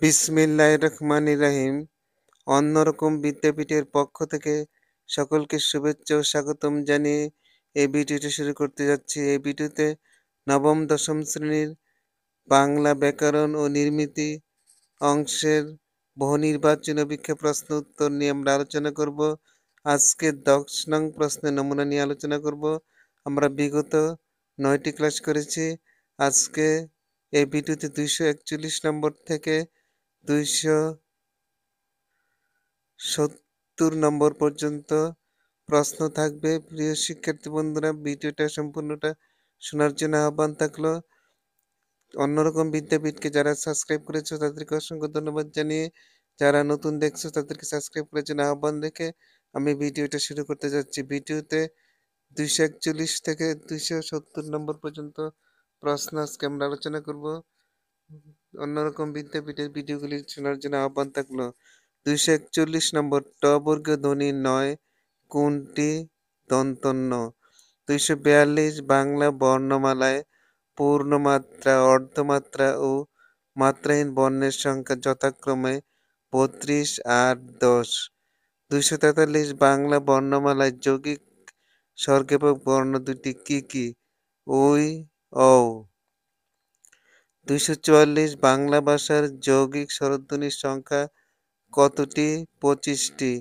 বিসমিল্লাহির রহমানির রহিম। অন্যরকম বিদ্যাপীঠের পক্ষ থেকে সকলকে শুভেচ্ছা ও স্বাগতম জানিয়ে এই ভিডিওটি শুরু করতে যাচ্ছি। এই ভিডিওতে নবম দশম শ্রেণীর বাংলা ব্যাকরণ ও নির্মিতি অংশের বহু নির্বাচনী পরীক্ষা প্রশ্ন উত্তর নিয়ে আমরা আলোচনা করব। আজকে 10 নং প্রশ্নের নমুনা নিয়ে আলোচনা করব। আমরা বিগত 9টি ক্লাস করেছি। আজকে এই ভিডিওতে 241 নম্বর থেকে 270 নম্বর পর্যন্ত প্রশ্ন থাকবে। প্রিয় শিক্ষার্থী বন্ধুরা, ভিডিওটা সম্পূর্ণটা শোনার জন্য আহ্বান থাকলো। অন্যরকম বিদ্যাপীঠকে যারা সাবস্ক্রাইব করেছো তাদেরকে অসংখ্য ধন্যবাদ জানিয়ে, যারা নতুন দেখছো তাদেরকে সাবস্ক্রাইব করার জন্য আহ্বান রেখে আমি ভিডিওটা শুরু করতে যাচ্ছি। ভিডিওতে 241 থেকে 270 নম্বর পর্যন্ত প্রশ্ন আজকে আমরা আলোচনা করব। অন্যরকম বিদ্যাপীঠের ভিডিওগুলি শোনার জন্য আহ্বান থাকলো। 241 নম্বর, ট বর্গীয় ধ্বনি নয় কোনটি দন্ত ন? 242 বাংলা বর্ণমালায় পূর্ণমাত্রা, অর্ধমাত্রা ও মাত্রাহীন বর্ণের সংখ্যা যথাক্রমে 32 আর 10। 243 বাংলা বর্ণমালায় যৌগিক স্বরক্ষেপক বর্ণ দুটি কি কি? ওই, ও। 244 বাংলা ভাষার যৌগিক স্বরধ্বনির সংখ্যা কতটি? 25টি।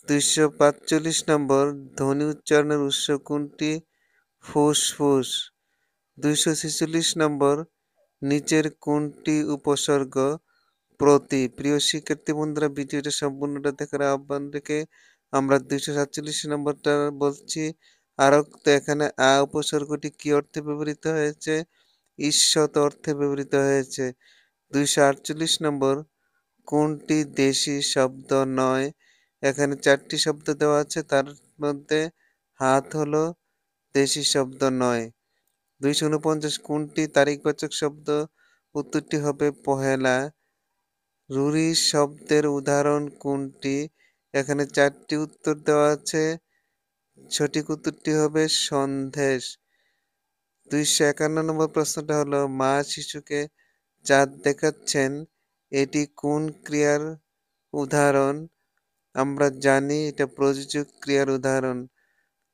245 নম্বর, ধ্বনি উচ্চারণের উৎস কোনটি? ফুসফুস। 246 নম্বর, নিচের কোনটি উপসর্গ? প্রতি। প্রিয় শিক্ষার্থী বন্ধুরা, ভিডিওটা সম্পূর্ণটা দেখার আহ্বান রেখে আমরা 247 নম্বরটা বলছি। আরক্ত এখানে আ উপসর্গটি কি অর্থে ব্যবহৃত হয়েছে? ঈষৎ অর্থে ব্যবহৃত হয়েছে। 248 নম্বর, কোনটি দেশি শব্দ নয়? এখানে 4টি শব্দ দেওয়া আছে, তার মধ্যে হাত হলো দেশি শব্দ নয়। 249 কোনটি তারিখবাচক শব্দ? উত্তরটি হবে পহেলা। রুড়ি শব্দের উদাহরণ কোনটি? এখানে 4টি উত্তর দেওয়া আছে, সঠিক উত্তরটি হবে সন্দেশ। 251 নম্বর প্রশ্নটা হলো, মা শিশুকে চাঁদ দেখাচ্ছেন, এটি কোন ক্রিয়ার উদাহরণ? আমরা জানি এটা প্রযোজক ক্রিয়ার উদাহরণ।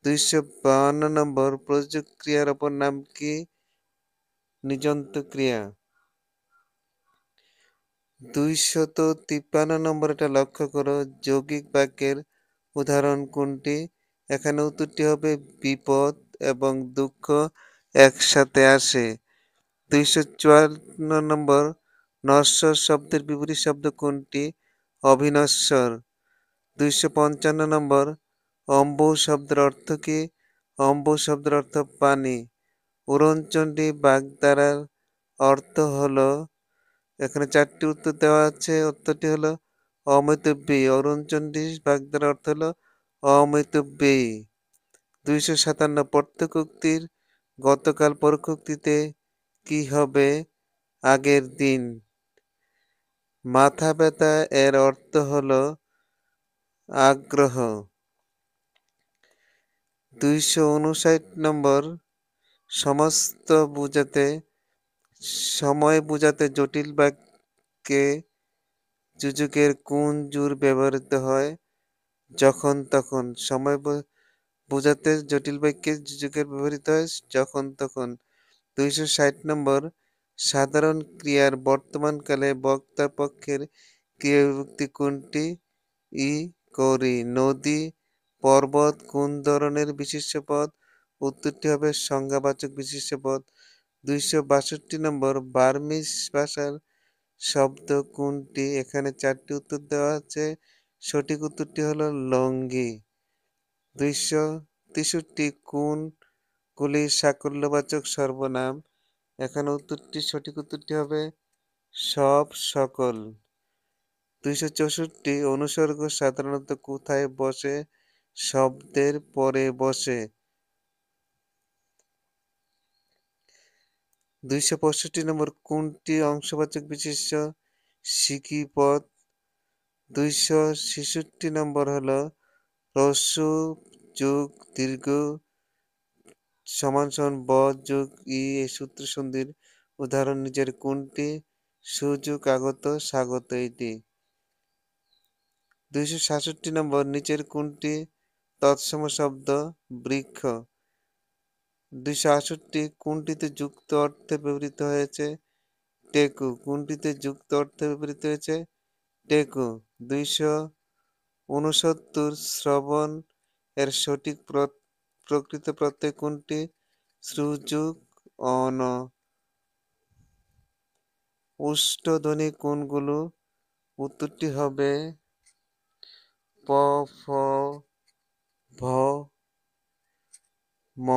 252 নম্বর, প্রযোজক ক্রিয়ার অপর নাম কি? নিযন্ত ক্রিয়া। 253 নম্বর, এটা লক্ষ্য করো, যৌগিক বাক্যের উদাহরণ কোনটি? এখানে উত্তরটি হবে বিপদ এবং দুঃখ একসাথে আসে। 254 নম্বর, নশ্বর শব্দের বিপরীত শব্দ কোনটি? অবিনশ্বর। 255 নম্বর, অম্বু শব্দের অর্থ কি? অম্বু শব্দের অর্থ পানি। উড়নচণ্ডী বাগধারার অর্থ হলো, এখানে 4টি উত্তর দেওয়া আছে, উত্তরটি হলো অমিতব্যয়ী। অরুণচণ্ডী বাগধারার অর্থ হলো অমিতব্যয়ী। 257 প্রত্যক্ষোক্তির গতকাল পরোক্ষোক্তিতে কি হবে? আগের দিন। মাথা ব্যথা এর অর্থ হলো আগ্রহ। 259 নম্বর, সমস্ত বুঝাতে, সময় বুঝাতে জটিল বাক্যে যুযুকের কোন জুর ব্যবহৃত হয়? যখন তখন। সময় বোঝাতে জটিল বাক্যে যুযুকের ব্যবহৃত হয় যখন তখন। 260 নম্বর, সাধারণ ক্রিয়ার বর্তমানকালে বক্তা পক্ষের ক্রিয়াবিভক্তি কোনটি? ই করি। নদী, পর্বত কোন ধরনের বিশেষ্য পদ? উত্তরটি হবে সংজ্ঞাবাচক বিশেষ্য পদ। 262 নম্বর, বার্মিজ ভাষার শব্দ কোনটি? এখানে 4টি উত্তর দেওয়া আছে, সঠিক উত্তরটি হলো লঙ্গি। 263 কোন গুলি সাকল্যবাচক সর্বনাম? এখানে সঠিক উত্তরটি হবে সব, সকল। 264 অনুসর্গ সাধারণত কোথায় বসে? শব্দের পরে বসে। 265 নম্বর, কোনটি অংশবাচক বিশেষ্য? সিকি পদ। 266 নম্বর হলো, হ্রস্ব যোগ দীর্ঘ সমান সমান ব যোগ ই এই সূত্র সন্ধির উদাহরণ নিচের কোনটি? সুযোগ আগত স্বাগত এটি। 267 নম্বর, নিচের কোনটি তৎসম শব্দ বৃক্ষ? 268 কোনটিতে যুক্ত অর্থে ব্যবহৃত হয়েছে? টেকু। কোনটিতে যুক্ত অর্থে ব্যবহৃত হয়েছে? টেকু। 269 শ্রবণ এর সঠিক প্রকৃত প্রত্যয় কোনটি? শ্রুযুক অন। উষ্ট্রধ্বনি কোনগুলো? উত্তরটি হবে প, ফ, ভ, ম।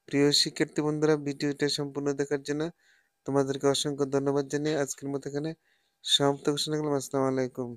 প্রিয় শিক্ষার্থী বন্ধুরা, ভিডিওটা সম্পূর্ণ দেখার জন্য তোমাদেরকে অসংখ্য ধন্যবাদ জানিয়ে আজকের মতো এখানে সমাপ্ত ঘোষণা করলাম। আসসালামু আলাইকুম।